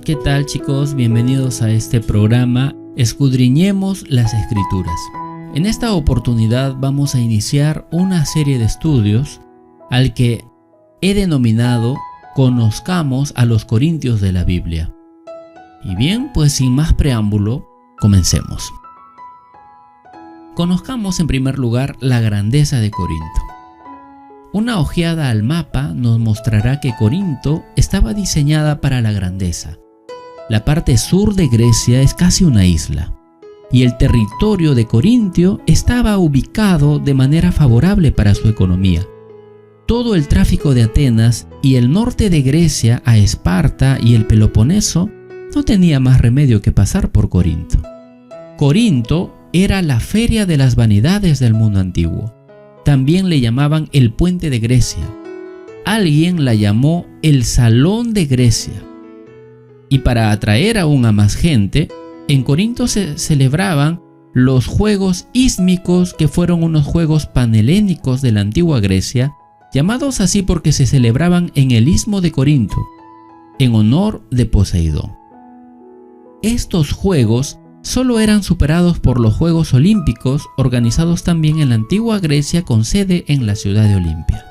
¿Qué tal, chicos? Bienvenidos a este programa Escudriñemos las Escrituras. En esta oportunidad vamos a iniciar una serie de estudios al que he denominado Conozcamos a los Corintios de la Biblia. Y bien, pues sin más preámbulo, comencemos. Conozcamos en primer lugar la grandeza de Corinto. Una ojeada al mapa nos mostrará que Corinto estaba diseñada para la grandeza. La parte sur de Grecia es casi una isla, y el territorio de Corintio estaba ubicado de manera favorable para su economía. Todo el tráfico de Atenas y el norte de Grecia a Esparta y el Peloponeso no tenía más remedio que pasar por Corinto. Corinto era la feria de las vanidades del mundo antiguo. También le llamaban el puente de Grecia. Alguien la llamó el salón de Grecia. Y para atraer aún a más gente, en Corinto se celebraban los Juegos Ístmicos, que fueron unos juegos panhelénicos de la antigua Grecia, llamados así porque se celebraban en el Istmo de Corinto, en honor de Poseidón. Estos juegos solo eran superados por los Juegos Olímpicos, organizados también en la antigua Grecia con sede en la ciudad de Olimpia.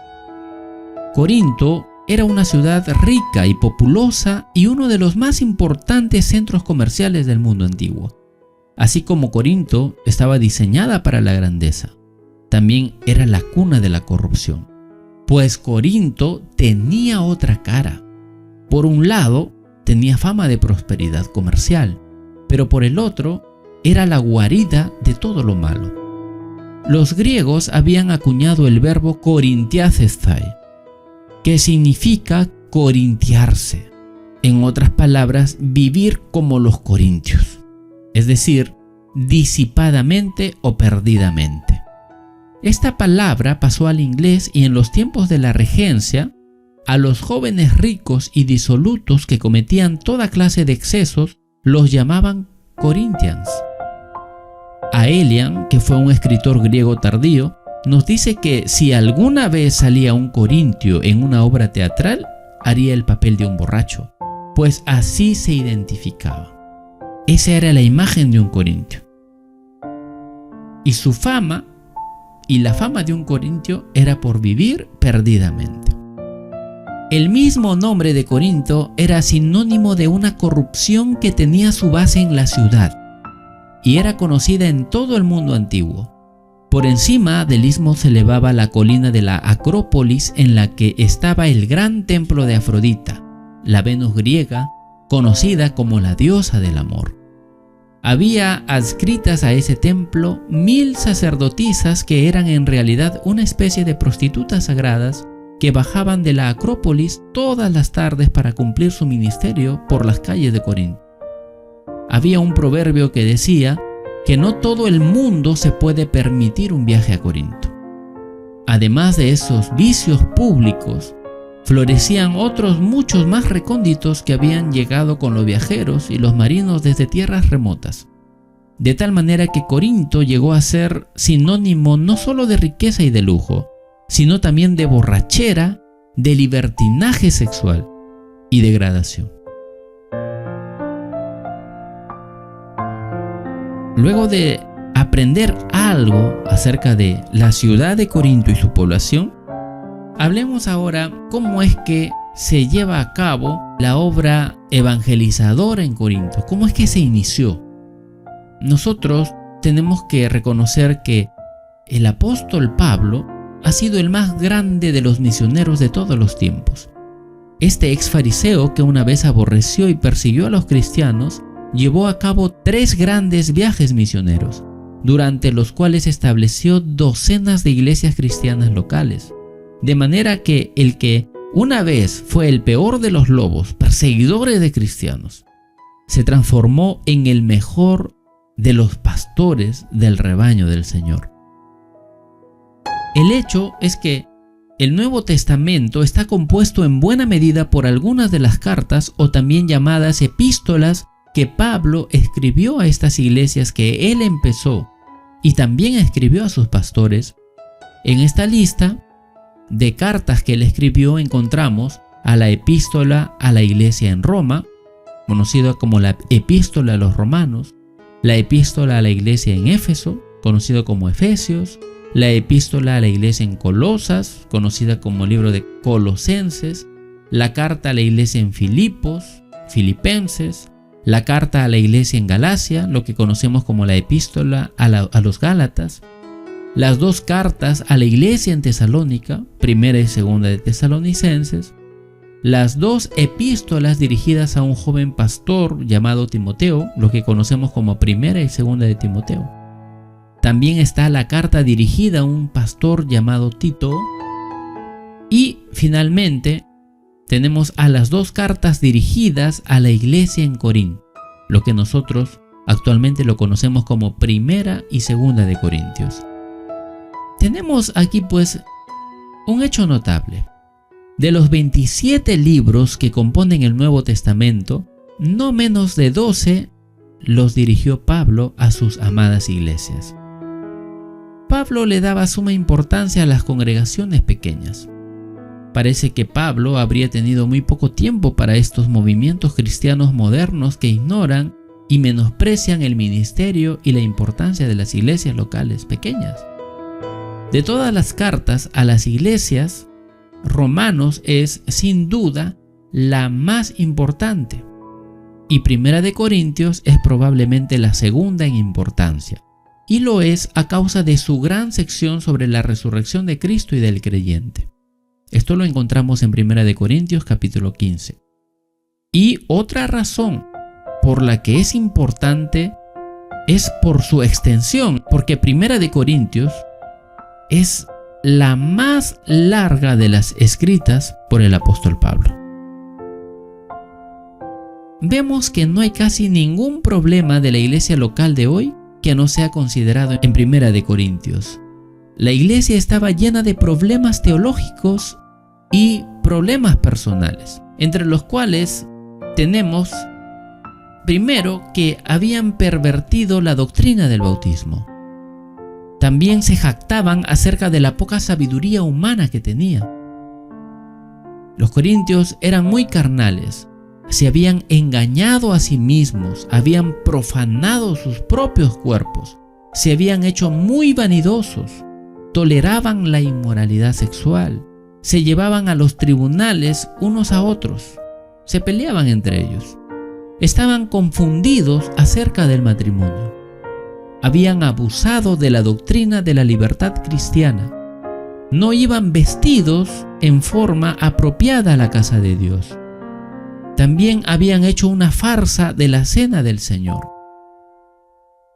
Corinto era una ciudad rica y populosa y uno de los más importantes centros comerciales del mundo antiguo. Así como Corinto estaba diseñada para la grandeza, también era la cuna de la corrupción. Pues Corinto tenía otra cara. Por un lado, tenía fama de prosperidad comercial, pero por el otro, era la guarida de todo lo malo. Los griegos habían acuñado el verbo korintiazesthai, que significa corintiarse. En otras palabras, vivir como los corintios, es decir, disipadamente o perdidamente. Esta palabra pasó al inglés y en los tiempos de la regencia, a los jóvenes ricos y disolutos que cometían toda clase de excesos, los llamaban Corinthians. Aelian, que fue un escritor griego tardío, nos dice que si alguna vez salía un corintio en una obra teatral, haría el papel de un borracho, pues así se identificaba. Esa era la imagen de un corintio. Y su fama, y la fama de un corintio, era por vivir perdidamente. El mismo nombre de Corinto era sinónimo de una corrupción que tenía su base en la ciudad, y era conocida en todo el mundo antiguo. Por encima del istmo se elevaba la colina de la Acrópolis, en la que estaba el gran templo de Afrodita, la Venus griega, conocida como la diosa del amor. Había adscritas a ese templo 1000 sacerdotisas que eran en realidad una especie de prostitutas sagradas que bajaban de la Acrópolis todas las tardes para cumplir su ministerio por las calles de Corinto. Había un proverbio que decía que no todo el mundo se puede permitir un viaje a Corinto. Además de esos vicios públicos, florecían otros muchos más recónditos que habían llegado con los viajeros y los marinos desde tierras remotas. De tal manera que Corinto llegó a ser sinónimo no solo de riqueza y de lujo, sino también de borrachera, de libertinaje sexual y degradación. Luego de aprender algo acerca de la ciudad de Corinto y su población, hablemos ahora cómo es que se lleva a cabo la obra evangelizadora en Corinto, cómo es que se inició. Nosotros tenemos que reconocer que el apóstol Pablo ha sido el más grande de los misioneros de todos los tiempos. Este ex fariseo que una vez aborreció y persiguió a los cristianos, llevó a cabo 3 grandes viajes misioneros, durante los cuales estableció docenas de iglesias cristianas locales. De manera que el que una vez fue el peor de los lobos, perseguidores de cristianos, se transformó en el mejor de los pastores del rebaño del Señor. El hecho es que el Nuevo Testamento está compuesto en buena medida por algunas de las cartas o también llamadas epístolas que Pablo escribió a estas iglesias que él empezó y también escribió a sus pastores. En esta lista de cartas que él escribió encontramos a la epístola a la iglesia en Roma, conocida como la Epístola a los Romanos, la Epístola a la iglesia en Éfeso, conocido como Efesios, la Epístola a la iglesia en Colosas, conocida como el libro de Colosenses, la carta a la iglesia en Filipos, Filipenses, la carta a la iglesia en Galacia, lo que conocemos como la Epístola a los Gálatas, las dos cartas a la iglesia en Tesalónica, primera y segunda de Tesalonicenses, las dos epístolas dirigidas a un joven pastor llamado Timoteo, lo que conocemos como primera y segunda de Timoteo. También está la carta dirigida a un pastor llamado Tito. Y finalmente tenemos a las dos cartas dirigidas a la iglesia en Corinto, lo que nosotros actualmente lo conocemos como primera y segunda de Corintios. Tenemos aquí pues un hecho notable. De los 27 libros que componen el Nuevo Testamento, no menos de 12 los dirigió Pablo a sus amadas iglesias. Pablo le daba suma importancia a las congregaciones pequeñas. Parece que Pablo habría tenido muy poco tiempo para estos movimientos cristianos modernos que ignoran y menosprecian el ministerio y la importancia de las iglesias locales pequeñas. De todas las cartas a las iglesias, Romanos es, sin duda, la más importante, y Primera de Corintios es probablemente la segunda en importancia, y lo es a causa de su gran sección sobre la resurrección de Cristo y del creyente. Esto lo encontramos en Primera de Corintios capítulo 15. Y otra razón por la que es importante es por su extensión, porque Primera de Corintios es la más larga de las escritas por el apóstol Pablo. Vemos que no hay casi ningún problema de la iglesia local de hoy que no sea considerado en Primera de Corintios. La iglesia estaba llena de problemas teológicos y problemas personales, entre los cuales tenemos primero que habían pervertido la doctrina del bautismo. También se jactaban acerca de la poca sabiduría humana que tenían. Los corintios eran muy carnales, se habían engañado a sí mismos, habían profanado sus propios cuerpos, se habían hecho muy vanidosos, toleraban la inmoralidad sexual, se llevaban a los tribunales unos a otros, se peleaban entre ellos, estaban confundidos acerca del matrimonio. Habían abusado de la doctrina de la libertad cristiana. No iban vestidos en forma apropiada a la casa de Dios. También habían hecho una farsa de la cena del Señor.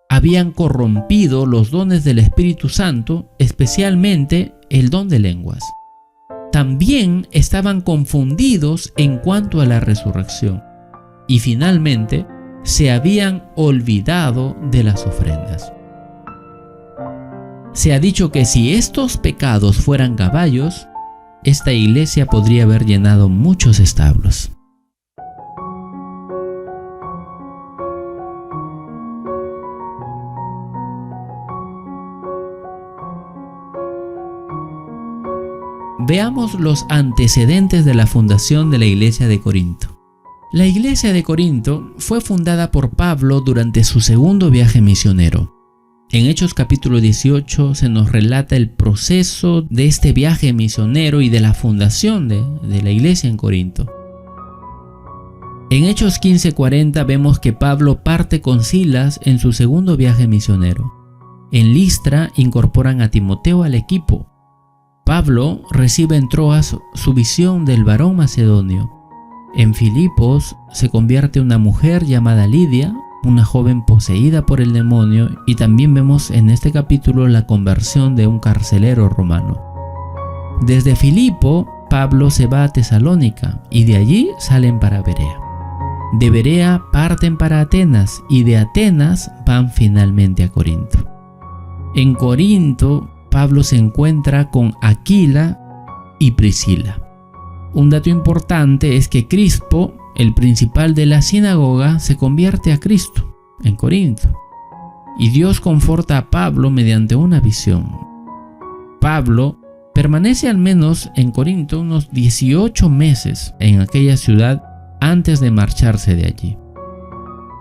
Habían corrompido los dones del Espíritu Santo, especialmente el don de lenguas. También estaban confundidos en cuanto a la resurrección. Y finalmente, se habían olvidado de las ofrendas. Se ha dicho que si estos pecados fueran caballos, esta iglesia podría haber llenado muchos establos. Veamos los antecedentes de la fundación de la iglesia de Corinto. La iglesia de Corinto fue fundada por Pablo durante su segundo viaje misionero. En Hechos capítulo 18 se nos relata el proceso de este viaje misionero y de la fundación de la iglesia en Corinto. En Hechos 15:40 vemos que Pablo parte con Silas en su segundo viaje misionero. En Listra incorporan a Timoteo al equipo. Pablo recibe en Troas su visión del varón macedonio. En Filipos se convierte una mujer llamada Lidia, una joven poseída por el demonio, y también vemos en este capítulo la conversión de un carcelero romano. Desde Filipo, Pablo se va a Tesalónica y de allí salen para Berea. De Berea parten para Atenas y de Atenas van finalmente a Corinto. En Corinto, Pablo se encuentra con Aquila y Priscila. Un dato importante es que Crispo, el principal de la sinagoga, se convierte a Cristo en Corinto. Y Dios conforta a Pablo mediante una visión. Pablo permanece al menos en Corinto unos 18 meses en aquella ciudad antes de marcharse de allí.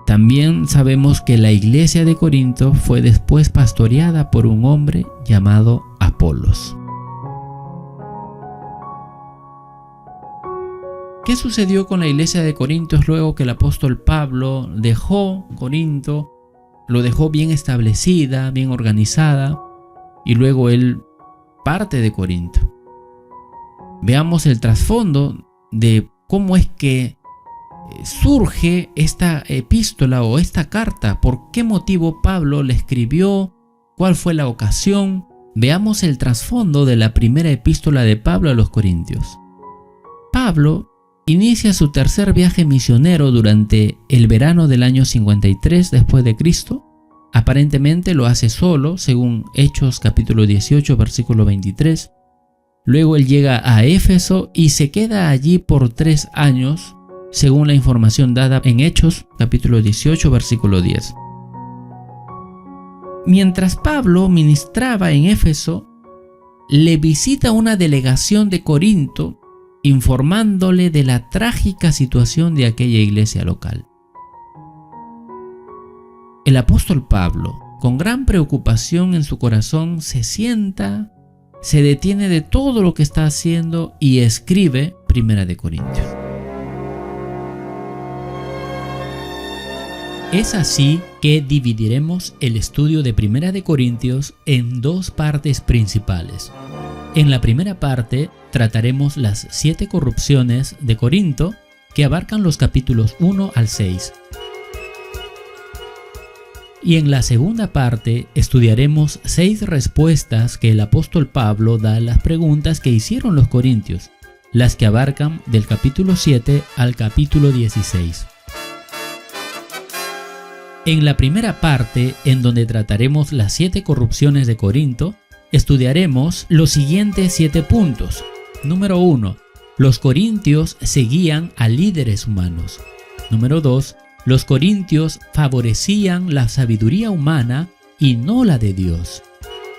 También sabemos que la iglesia de Corinto fue después pastoreada por un hombre llamado Apolos. ¿Qué sucedió con la iglesia de Corinto luego que el apóstol Pablo dejó Corinto? Lo dejó bien establecida, bien organizada, y luego él parte de Corinto. Veamos el trasfondo de cómo es que surge esta epístola o esta carta. ¿Por qué motivo Pablo la escribió? ¿Cuál fue la ocasión? Veamos el trasfondo de la primera epístola de Pablo a los Corintios. Pablo inicia su tercer viaje misionero durante el verano del año 53 después de Cristo. Aparentemente lo hace solo, según Hechos capítulo 18, versículo 23. Luego él llega a Éfeso y se queda allí por 3 años, según la información dada en Hechos capítulo 18, versículo 10. Mientras Pablo ministraba en Éfeso, le visita una delegación de Corinto, informándole de la trágica situación de aquella iglesia local. El apóstol Pablo, con gran preocupación en su corazón, se sienta, se detiene de todo lo que está haciendo y escribe Primera de Corintios. Es así que dividiremos el estudio de Primera de Corintios en 2 partes principales. En la primera parte trataremos las 7 corrupciones de Corinto, que abarcan los capítulos 1 al 6. Y en la segunda parte estudiaremos 6 respuestas que el apóstol Pablo da a las preguntas que hicieron los corintios, las que abarcan del capítulo 7 al capítulo 16. En la primera parte, en donde trataremos las 7 corrupciones de Corinto, estudiaremos los siguientes 7 puntos. Número 1. Los corintios seguían a líderes humanos. Número 2. Los corintios favorecían la sabiduría humana y no la de Dios.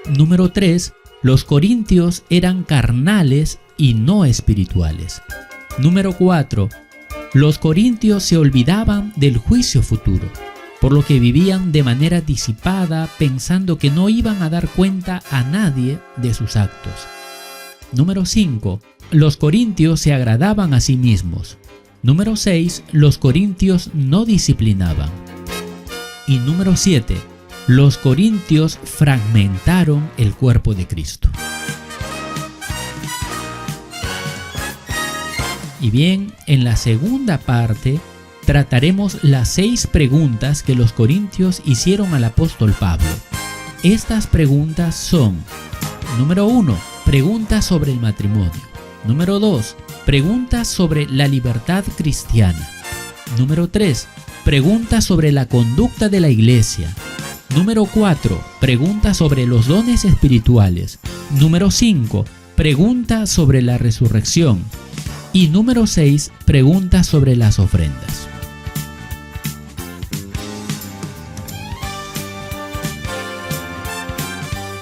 Número 3. Los corintios eran carnales y no espirituales. Número 4. Los corintios se olvidaban del juicio futuro, por lo que vivían de manera disipada, pensando que no iban a dar cuenta a nadie de sus actos. Número 5. Los corintios se agradaban a sí mismos. Número 6. Los corintios no disciplinaban. Y número 7. Los corintios fragmentaron el cuerpo de Cristo. Y bien, en la segunda parte trataremos las 6 preguntas que los corintios hicieron al apóstol Pablo. Estas preguntas son: número 1, preguntas sobre el matrimonio. Número 2, preguntas sobre la libertad cristiana. Número 3, preguntas sobre la conducta de la iglesia. Número 4, preguntas sobre los dones espirituales. Número 5, preguntas sobre la resurrección. Y número 6, preguntas sobre las ofrendas.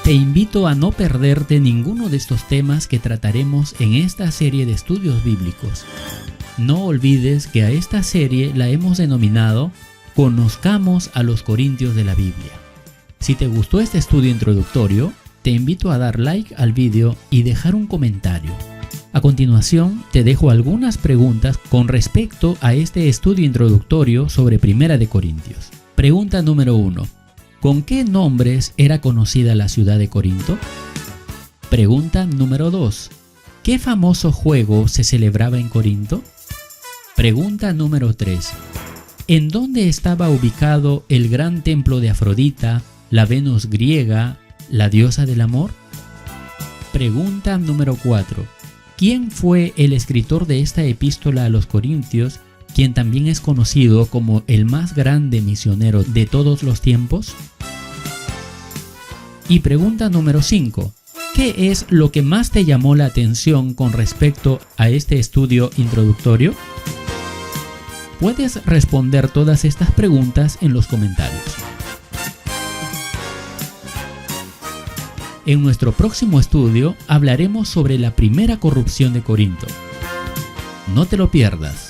Te invito a no perderte ninguno de estos temas que trataremos en esta serie de estudios bíblicos. No olvides que a esta serie la hemos denominado Conozcamos a los Corintios de la Biblia. Si te gustó este estudio introductorio, te invito a dar like al vídeo y dejar un comentario. A continuación, te dejo algunas preguntas con respecto a este estudio introductorio sobre Primera de Corintios. Pregunta número 1. ¿Con qué nombres era conocida la ciudad de Corinto? Pregunta número 2. ¿Qué famoso juego se celebraba en Corinto? Pregunta número 3. ¿En dónde estaba ubicado el gran templo de Afrodita, la Venus griega, la diosa del amor? Pregunta número 4. ¿Quién fue el escritor de esta epístola a los Corintios, quien también es conocido como el más grande misionero de todos los tiempos? Y pregunta número 5. ¿Qué es lo que más te llamó la atención con respecto a este estudio introductorio? Puedes responder todas estas preguntas en los comentarios. En nuestro próximo estudio hablaremos sobre la primera corrupción de Corinto. No te lo pierdas.